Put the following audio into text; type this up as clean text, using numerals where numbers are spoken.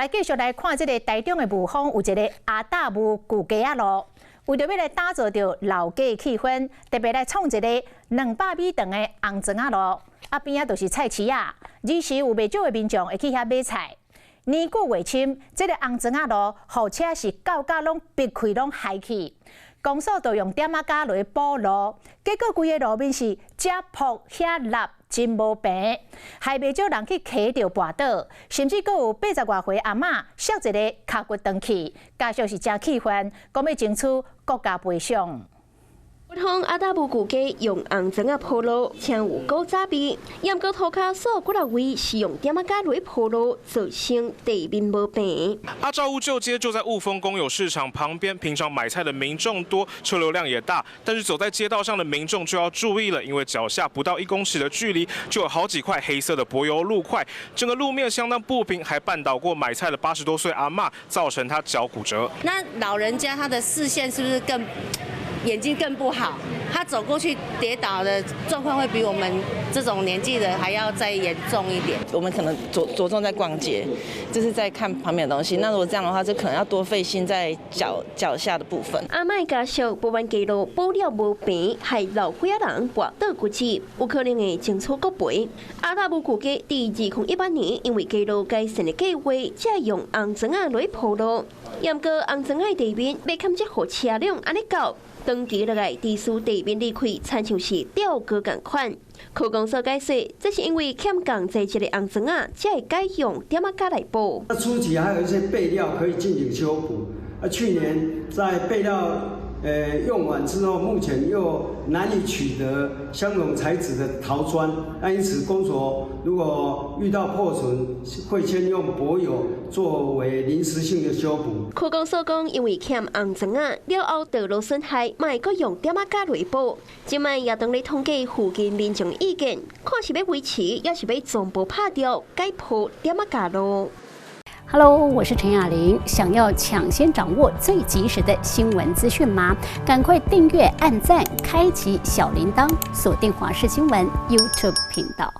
来继续来看这个台中的雾峰有一个阿达雾旧街仔路，为着要来打造着老街气氛，特别来创一个200米长的红砖仔路，边仔就是菜市啊。日时有袂少的民众会去遐买菜。年久月深，这个红砖仔路号车是到甲拢闭开拢害去。公所就用点仔架来补路，结果规个路面是遮铺遐凹，真无平，害袂少人去骑着跋倒，甚至阁有80外岁阿嬷摔一个脚骨断去，家属是真气愤，讲要争取国家赔偿。雾峰阿达雾旧街用红砖仔铺路，请有够早闭，严格涂骹所几落位是用点仔架来铺路，造成地面无平。阿照屋旧街就在雾峰公有市场旁边，平常买菜的民众多，车流量也大，但是走在街道上的民众就要注意了，因为脚下不到1公尺的距离就有好几块黑色的柏油路块，整个路面相当不平，还绊倒过买菜的80多岁阿嬷，造成她脚骨折。那老人家他的视线是不是眼睛更不好？他走过去跌倒的状况会比我们这种年纪的还要再严重一点。我们可能着重在逛街，就是在看旁边的东西。那如果这样的话，就可能要多费心在脚下的部分。阿嬷家属补完街路补了无平，害老几仔人跋倒骨折，有可能会争取国赔。阿达雾旧街第2018年因为街路改善的计划，才用红砖仔来铺路，严格红砖仔地面要堪只互车辆安尼搞。长期落来，地势地面裂开，亲像是吊高共款。区公所解释，这是因为欠钢在一个红砖仔，才会改用点仔架来补。初期还有一些备料可以进行修补。去年在备料用完之后，目前又难以取得相同材质的陶砖，因此公所如果遇到破损，会先用柏油作为临时性的修补。区公所讲，因为欠红砖仔了后道路损害，卖阁用点仔架来补。今卖也当咧统计附近民众意见，看是要维持，也是要全部拍掉，改铺点仔架路。Hello， 我是陈雅玲。想要抢先掌握最及时的新闻资讯吗？赶快订阅、按赞、开启小铃铛，锁定华视新闻 YouTube 频道。